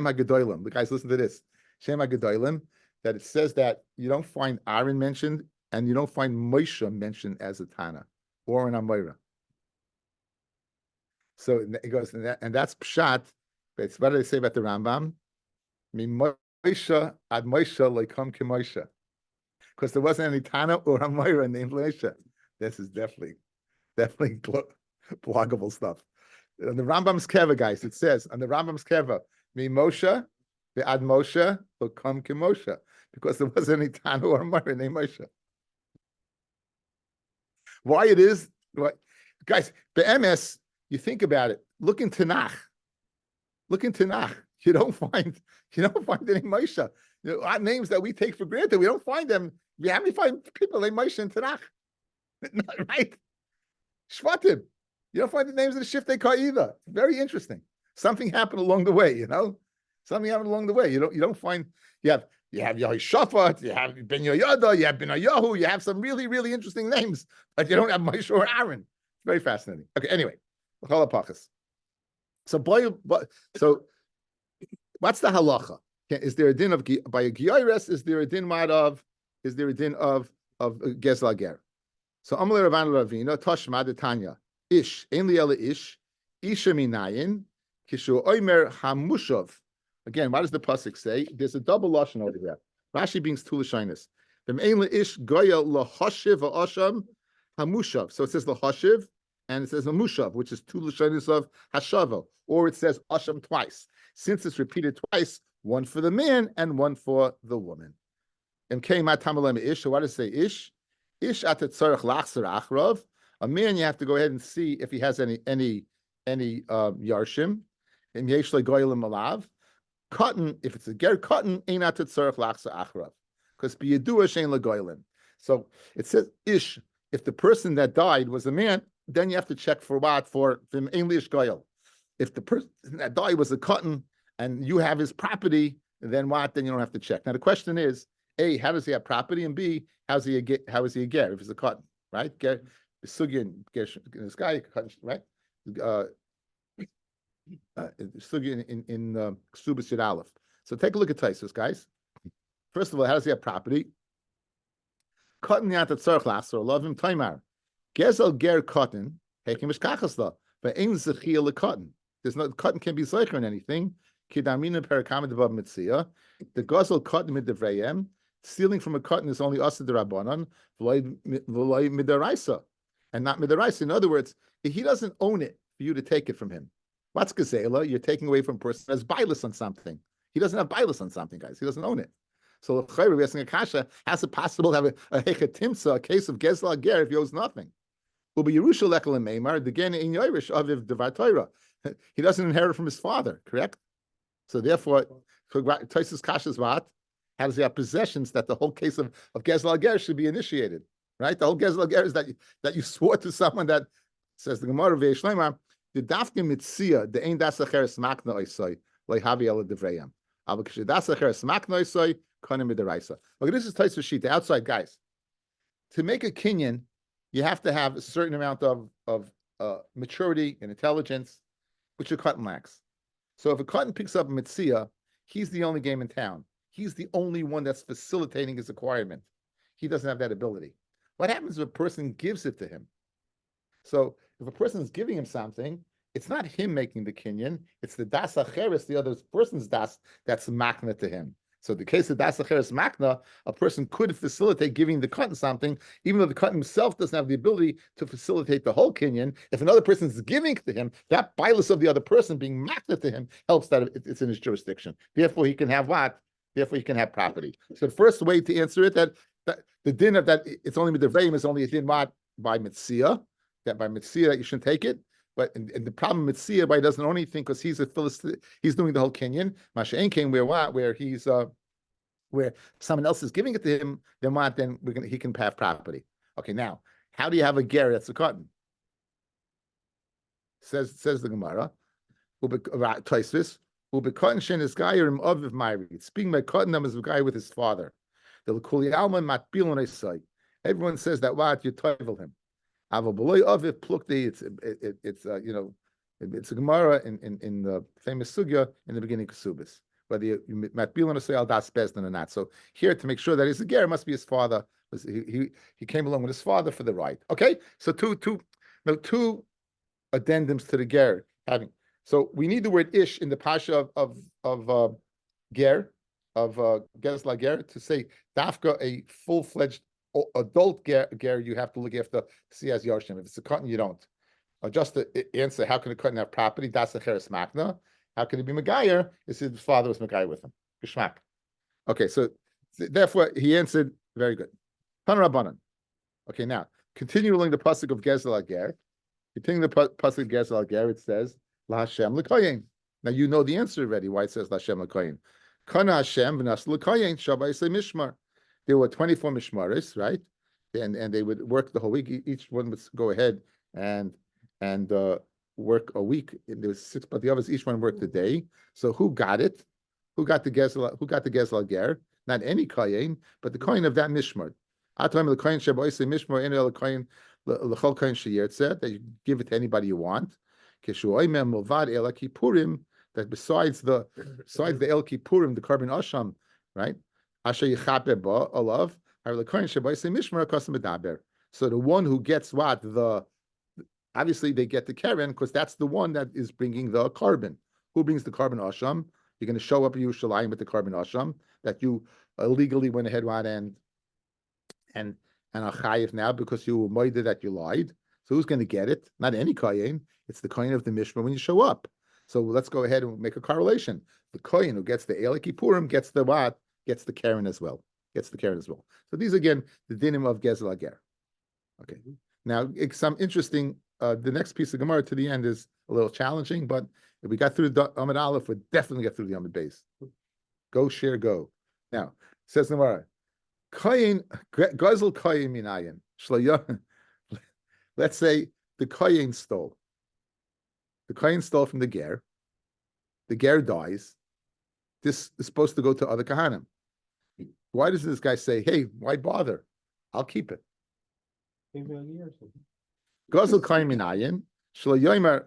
A: HaGedolim. The guys, listen to this. Shem HaGedolim, that it says that you don't find Aaron mentioned and you don't find Moshe mentioned as a Tana or an Amora. So it goes, and that's Pshat. But what do they say about the Rambam? Moshe ad Moshe like come to Moshe. Because there wasn't any Tana or Amora named Moshe. This is definitely bloggable stuff. On the Rambam's Keva, guys, it says on the Rambam's Keva, Moshe, the ad Moshe will come to Moshe. Because there wasn't any Tana or Amora named Moshe. Why it is, guys, the MS, you think about it. Look in Tanakh. You don't find any Moshe. You know, our names that we take for granted, we don't find them. We haven't find people named Moshe in Tanakh. Right? Shvatim. You don't find the names of the Shiftei Kah either. Very interesting. Something happened along the way, you know? Something happened along the way. You don't find you have Yehoshaphat, you have Ben Yoyada, you have Ben Ayahu, you have some really, really interesting names, but you don't have Moshe or Aaron. It's very fascinating. Okay, anyway. So what's the halacha? Is there a din of by a giyaris? Is there a din of Gezel Ger? So Amalei Ravan Ravina Tashma de Tanya Ish Ein Liela Ish Isha Minayin Kishu oimer hamushav. Again, what does the pasuk say? There's a double lashon over here. Rashi brings two lashonos. V'mein leish goya lahashiv ha'asham hamushav. So it says lahashiv, and it says hamushav, which is two lashonos of hashava, or it says asham twice. Since it's repeated twice, one for the man and one for the woman. And came at tamalem ish. So what does it say? Ish at the tzarich lachser achrav. A man, you have to go ahead and see if he has any yarshim. And yesh legoyim alav. Cotton, if it's a ger cotton, ain't at the tzarich lachser achrav, because biyadua shein legoyim. So it says ish. If the person that died was a man, then you have to check for what? For English goyel. If the person that died was a cotton and you have his property, then what? Then you don't have to check. Now the question is, A, how does he have property? And B, how is he a ger if it's a cotton, right? Ger, sugin, ger, this guy, right? Sugin in Ksubas Yud Aleph. So take a look at Taisus, guys. First of all, how does he have property? Cotton yat tzarich lachser love him taimar. Gezel ger cotton hekim mishkachasla, but ein zechia le cotton. There's no cotton can be zeicher in anything. Kidamina perikamid above mitzia. The gazel cotton mid devrayem. Stealing from a cotton is only us the rabbanon v'loy midaraisa, and not midaraisa. In other words, he doesn't own it for you to take it from him. What's gazela? You're taking away from a person that has bailus on something. He doesn't have bailus on something, guys. He doesn't own it. So we're asking Akasha, how's it possible to have a hechatimsa, a case of gezla ger if he owes nothing? Ubi Yerusha lekel and meimar degen in Yoirish aviv devar Torah. He doesn't inherit from his father, correct? So therefore, Taisus Kasha's what? How does he have possessions that the whole case of gezla ger should be initiated? Right? The whole gezla ger is that you swore to someone that says the Gemara ve'eshleimar the dafke mitzia the ein das acheres makna oisoi lehavi el devrayam. Aber k'she das acheres makna oisoi kanim midaraisa. Look, this is Taisus sheet. The outside guys. To make a kinyan, you have to have a certain amount of maturity and intelligence, which a cotton lacks. So if a cotton picks up a mitzia, he's the only game in town. He's the only one that's facilitating his acquirement. He doesn't have that ability. What happens if a person gives it to him? So if a person is giving him something, it's not him making the kinyan, it's the das acheres, the other person's das, that's makna to him. So the case of das acheres makna, a person could facilitate giving the cotton something, even though the cotton himself doesn't have the ability to facilitate the whole kinyan. If another person is giving to him, that bilus of the other person being makna to him helps that it's in his jurisdiction. Therefore, he can have what? Therefore, he can have property. So the first way to answer it, that the din of that it's only with the veim is only a din what? By mitzia, that by mitzia that you shouldn't take it. But and the problem with Tzia, why he doesn't own anything, because he's a Philistine, he's doing the whole Kenyan. Masha'en came where he's where someone else is giving it to him, then what? Then he can have property. Okay, now how do you have a ger that's a cotton? Says the Gemara, Taisus, cotton shen is guy or of Myri. Speaking by cotton, them as a guy with his father. The Kuli Alma matbilon I say. Everyone says that what you toivel him. It's a Gemara in the famous sugya in the beginning of Kesubis, whether you matbil say al das bezdin or not. So here, to make sure that he's a ger, must be his father. He came along with his father for the right. Okay, so two addendums to the ger having. So we need the word ish in the pasha of ger gezla ger to say dafka a full-fledged adult ger, you have to look after to see as yarshim. If it's a cotton, you don't. Just to answer, how can a cotton have property? That's a cheres makna. How can he be Megayer? Is his father was Megayer with him? Geshmak. Okay, so therefore he answered very good. Tan Rabbanan. Okay, now continuing the pasuk of Gezel Ger. Continuing the pasuk of Gezel Ger, it says La Hashem L'Koyin. Now you know the answer already. Why it says La Hashem L'Koyin? Kana Hashem v'nas L'Koyin Shabbai say Mishmar. There were 24 mishmaris, right? And they would work the whole week. Each one would go ahead and work a week. There was 6, but the others each one worked a day. So who got it? Who got the Gezel Ger? Not any kohen, but the kohen of that mishmar. Atam the kohen sheboisei mishmar in the kohen l'chol kohen sheyertzeh, that you give it to anybody you want. Keshuoimem movad el kippurim, that besides the el kippurim, the carbon asham, right? Asher yichaper ba alav har the kohen sheboisei mishmar akasam medaber. So the one who gets what, obviously they get the keren because that's the one that is bringing the carbon. Who brings the carbon asham? You're going to show up in Yerushalayim with the carbon asham that you illegally went ahead and are chayiv now because you were moided that you lied. So who's going to get it? Not any kohen. It's the kohen of the mishmar when you show up. So let's go ahead and make a correlation. The kohen who gets the Eliki Purim gets the what? Gets the Karen as well. Gets the Karen as well. So these again, the dinim of Gezel Ager. Okay. Now, it's some interesting. The next piece of Gemara to the end is a little challenging, but if we got through the Amud Aleph, we'll definitely get through the Amud Beis. Go share go. Now, says the Gemara, Kohen Gezel Kohen Minayin Shloyo. Let's say the Kohen stole. The Kohen stole from the Ger. The Ger dies. This is supposed to go to other Kahanim. Why does this guy say, hey, why bother? I'll keep it. Gozel Kohen Minayin, Shlo Yomer,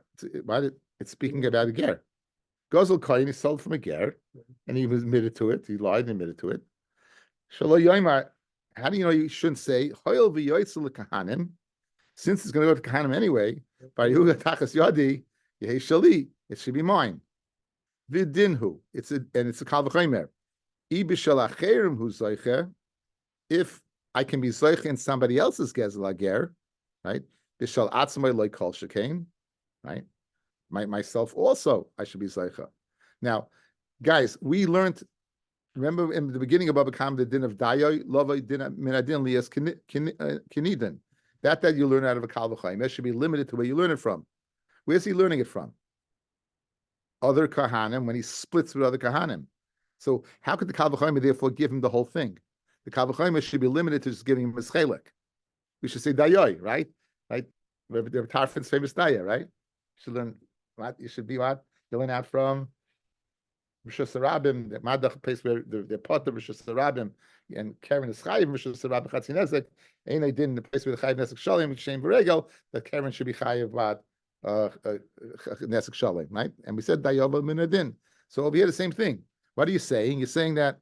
A: it's speaking about a Ger. Gozel Kohen is sold from a Ger, and he was admitted to it. He lied and admitted to it. Shlo Yomer, how do you know you shouldn't say, Hoyel v'yoytzel Kahanim, since it's going to go to Kahanim anyway, by Yehuda Tachas Yadi, Yehi Shali, it should be mine. Vidinhu, it's a Kal V'chomer. Ibishal Acherim hu Zoiche, if I can be Zoiche in somebody else's Gezel Ager, right? Bishal Atzmai Loi Kol Shekain, right? Myself also, I should be Zoiche. Now, guys, we learned, remember in the beginning of Baba Kam, the din of Dayoy, Lova din Minadin Lias Kinidin. That you learn out of a Kal V'chomer should be limited to where you learn it from. Where's he learning it from? Other Kahanim, when he splits with other Kahanim. So how could the Kal V'chomer therefore give him the whole thing? The Kal V'chomer should be limited to just giving him a schelik. We should say Dayoy, right? Right? Rabbi Tarfon's famous Daya, right? You should learn what? You should be what? You learn out from Rosh Hashanah, the Madach place where the pot of Rosh Hashanah and Karen is chayiv Rosh Hashanah Chatzi Nezek. Ain't I did in the place where the chayiv Nezek Shalim Shem Beregel that Karen should be chayiv what Nezek Shalim, right? And we said Dayova Minadin. So over here the same thing. What are you saying? You're saying that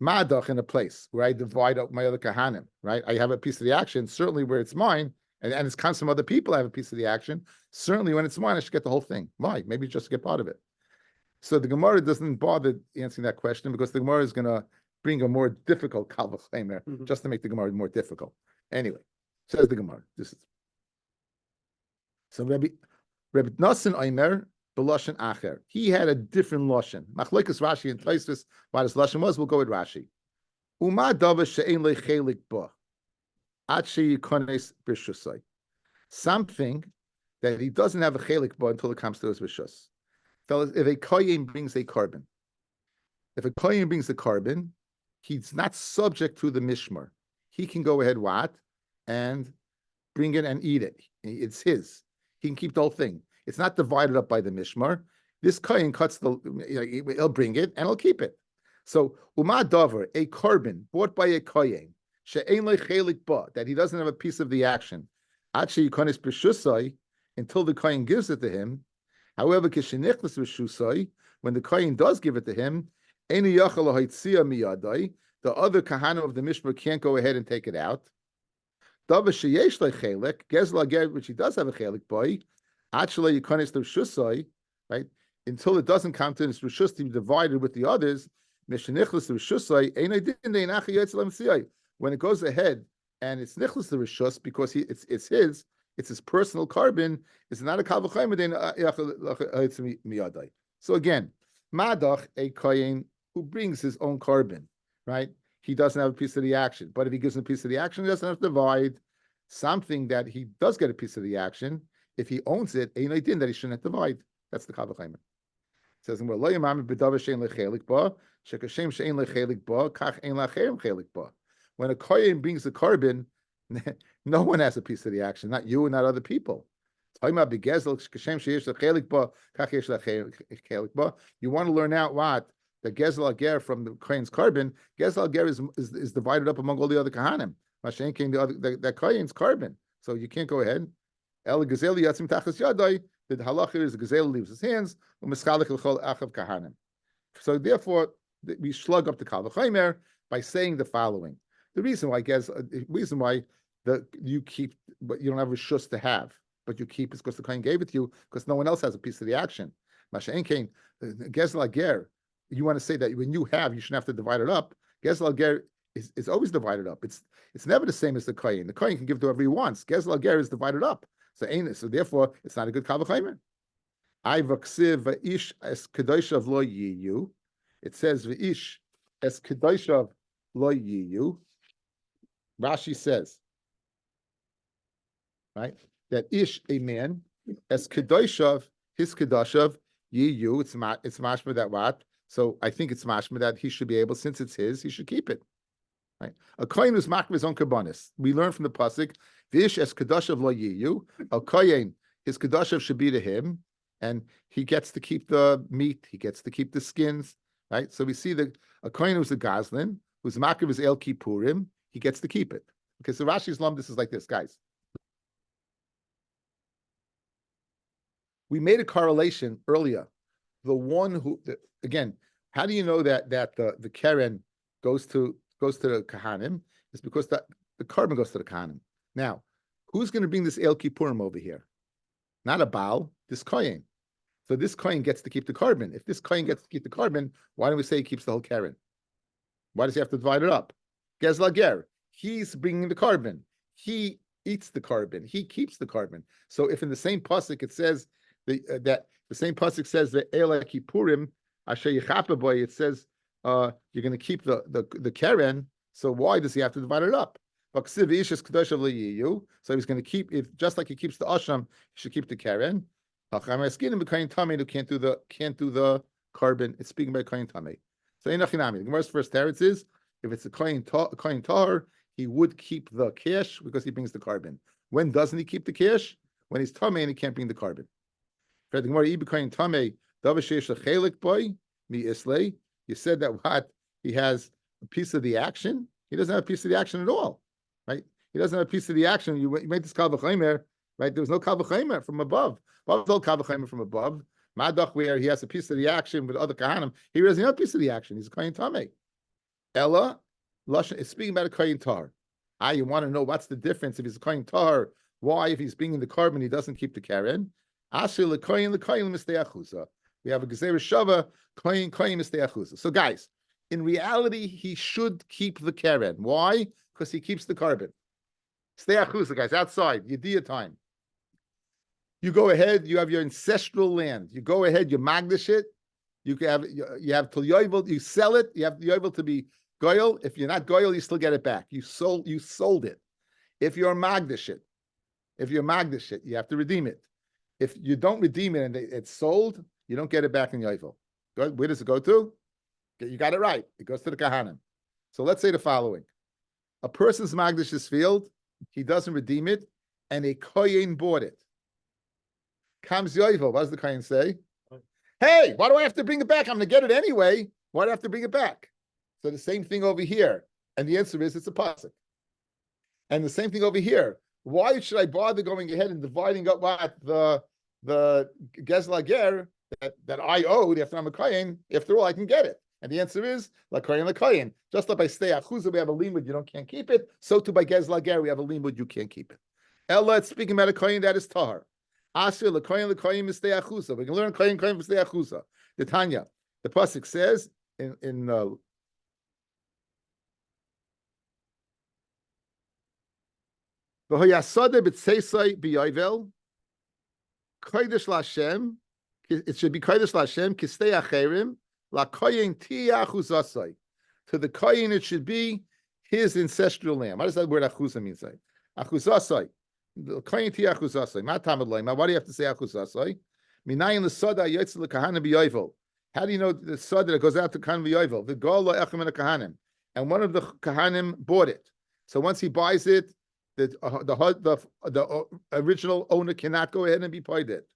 A: Madach in a place where I divide up my other Kahanim, right? I have a piece of the action, certainly where it's mine, and it's comes from other people, I have a piece of the action. Certainly when it's mine, I should get the whole thing. Why? Maybe just get part of it. So the Gemara doesn't bother answering that question because the Gemara is going to bring a more difficult Kal V'chomer just to make the Gemara more difficult. Anyway, says the Gemara. This is so Rabbi Nassan Omer b'Lashon Acher. He had a different Lashon. Machlokes Rashi and Tosfos. What his Lashon was, we'll go with Rashi. Uma davar she'ein lo chelik ba, ad sheyikones b'rshusay. Something that he doesn't have a chelik ba until it comes to his rishus. Fellas, if a kohen brings a carbon, he's not subject to the mishmar. He can go ahead and bring it and eat it. It's his. He can keep the whole thing. It's not divided up by the mishmar. This kohen cuts he'll bring it and he'll keep it. So uma davar, a carbon bought by a kohen, she'ein lo chelik ba, that he doesn't have a piece of the action, ad sheyikones b'rshusay, until the kohen gives it to him. However, when the kohen does give it to him, the other kahana of the mishmar can't go ahead and take it out. Which he does have a chelik boy, right? Until it doesn't come to his rishus to be divided with the others. When it goes ahead and it's nichlas the rishus because it's his personal carbon. It's not a Kal V'chomer. So again, Madach, a kohen who brings his own carbon, right? He doesn't have a piece of the action. But if he gives him a piece of the action, he doesn't have to divide something that he does get a piece of the action. If he owns it, ain't no din that he shouldn't divide. That's the Kal V'chomer. It says in Lo Yamam b'davar she'ein lechelik ba, shekashem she'ein lechelik ba, kach ein lacherim chelik ba. When a kohen brings the carbon, no one has a piece of the action, not you and not other people. You want to learn out what the Gezel Ager from the Kohen's carbon. Gezel Ager is divided up among all the other Kahanim. Mashen came the Kohen's carbon, so you can't go ahead. El Gezel Yatzim Tachas Yadai. The halacha is the Gezel leaves his hands. So therefore, we slug up the Kal V'chomer by saying the following. The reason why you keep, but you don't have a shus to have, but you keep is because the kohen gave it to you because no one else has a piece of the action. Masha Enkein, Gezel Ger, you want to say that when you have, you shouldn't have to divide it up. Gezel Ger is always divided up. It's never the same as the Kohen. The Kohen can give to whoever he wants. Gezel Ger is divided up. So therefore, it's not a good Kavachaymer. I vaksiv v'ish es kedoshav lo yiyu. It says v'ish es kedoshav lo yiyu. Rashi says, right, that ish, a man, as kedoshav, his kedoshav yiyu. It's mashma that what? So I think it's mashma that he should be able, since it's his, he should keep it. Right? A kohen who's makriv his own kabbanis. We learn from the pasuk, v'ish es kedoshav lo yiyu. A kohen, his kedoshav should be to him, and he gets to keep the meat. He gets to keep the skins. Right? So we see that a kohen who's a gazlan, who's makriv is el kippurim, he gets to keep it. Okay, so Rashi's Lom, this is like this, guys. We made a correlation earlier. The one who, again, how do you know that the Keren goes to the Kahanim? It's because the carbon goes to the Kahanim. Now, who's going to bring this El Kippurim over here? Not a Baal, this Kohen. So this Kohen gets to keep the carbon. If this Kohen gets to keep the carbon, why don't we say he keeps the whole Keren? Why does he have to divide it up? Gezlager, he's bringing the carbon. He eats the carbon. He keeps the carbon. So if in the same pasuk it says that the same pasuk says that Ela Kippurim Asher Yechape Boy, it says you're going to keep the Keren. So why does he have to divide it up? So he's going to keep it just like he keeps the Asham. He should keep the Keren. Who can't do the carbon. It's speaking about Kohen Tameh. So in Achinami, the Gemara's first teretz is if it's a Kohen Tahar, he would keep the cash because he brings the carbon. When doesn't he keep the cash? When he's Tameh and he can't bring the carbon. For the Gemara, Kohen Tameh, you said that what? He has a piece of the action. He doesn't have a piece of the action at all, right? He doesn't have a piece of the action. You made this Kal V'Chomer, right? There was no Kal V'Chomer from above. What was no Kal V'Chomer from above? Madach, where he has a piece of the action with other Kahanim, he doesn't have a piece of the action. He's a Kohen Tameh. Ella, Lashon is speaking about a Kohen Tar. You want to know what's the difference if he's a Kohen Tar? Why, if he's bringing the carbon, he doesn't keep the Karen? Asher lekoyin mistei achuza. We have a Gezer Shava, koyin mistei achuza. So guys, in reality, he should keep the Karen. Why? Because he keeps the carbon. Stay achuza, guys, outside, Yediyah time. You go ahead, you have your ancestral land. You go ahead, you magdish it. You have till yovel, you sell it. You have the yovel to be goyel. If you're not goyel, you still get it back. You sold it. If you're magdish it, you have to redeem it. If you don't redeem it and it's sold, you don't get it back in yovel. Where does it go to? You got it right. It goes to the kahanim. So let's say the following: a person's magdish's field, he doesn't redeem it, and a kohen bought it. Comes yovel. What does the kohen say? Hey, why do I have to bring it back? I'm going to get it anyway. Why do I have to bring it back? So the same thing over here. And the answer is it's a pasuk. And the same thing over here. Why should I bother going ahead and dividing up what the Gezlager that I owed after I'm a kohen? After all, I can get it. And the answer is la kohen. Just like by stay achuza, we have a limud, can't keep it. So too by Gezlager, we have a limud, you can't keep it. Ella, it's speaking about a kohen that is tahar. Asher lekoyin mistei achuza. We can learn koyin mistei achuza. The Tanya, the pasuk says in v'hoyasade b'tseisai b'yovel kodesh l'Hashem. It should be kodesh l'Hashem kistei acherim la koyin tiyah achuzasai. To the koyin, it should be his ancestral land. What does that word achuza mean? Say achuzasai. The koyin tiyah achuzasai. Ma tamad loy. Why do you have to say achuzasai? Minayin l'sada yotze l'kahanim b'yovel. How do you know the sada that goes out to kahanim b'yovel? The gol lo echem and kahanim, and one of the kahanim bought it. So once he buys it, the original owner cannot go ahead and be paid it.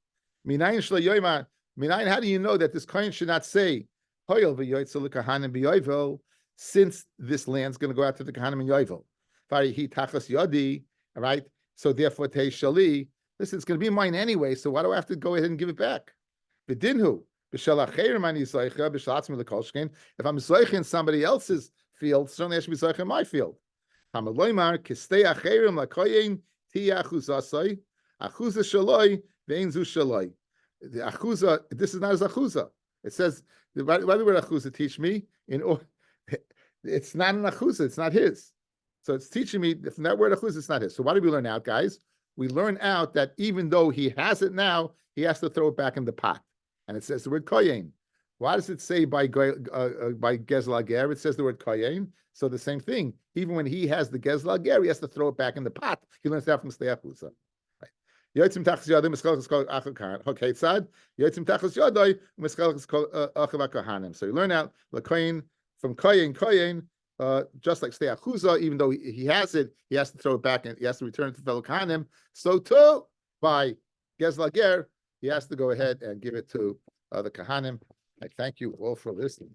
A: Minayin, how do you know that this kohen should not say hoyel v'yoytzel l'kahanim b'yovel, since this land's going to go out to the kahanim in yovel? Farihi tachas yodi, all right. So therefore, tei shali. Listen, it's going to be mine anyway. So why do I have to go ahead and give it back? V'dinhu b'shel acherim ani zoicha b'shel atzmi l'kolshkein. If I'm zoicha in somebody else's field, certainly I should be zoicha in my field. Hamaloymar kistei acherim lakoyin tiyah achuzasai achuza shaloi ve'in zu shaloi. The achuza, this is not as achuza. It says, why the word achuza teach me? It's not an achuza, it's not his. So it's teaching me from that word achuza, it's not his. So what do we learn out, guys? We learn out that even though he has it now, he has to throw it back in the pot. And it says the word koyin. Why does it say by Gezla Ger? It says the word koyin. So the same thing. Even when he has the Gezla Ger, he has to throw it back in the pot. He learns that from Stei Achuza. Yotzim tachas yadim mischalchus kol achav kahan. Okay, tzad. Yotzim tachas yadoi mischalchus kol achav kahanim. So you learn out lakoyin from koyin. Just like Stei Achuza, even though he has it, he has to throw it back and he has to return it to fellow kahanim. So too by Gezla Ger, he has to go ahead and give it to the kahanim. I thank you all for listening.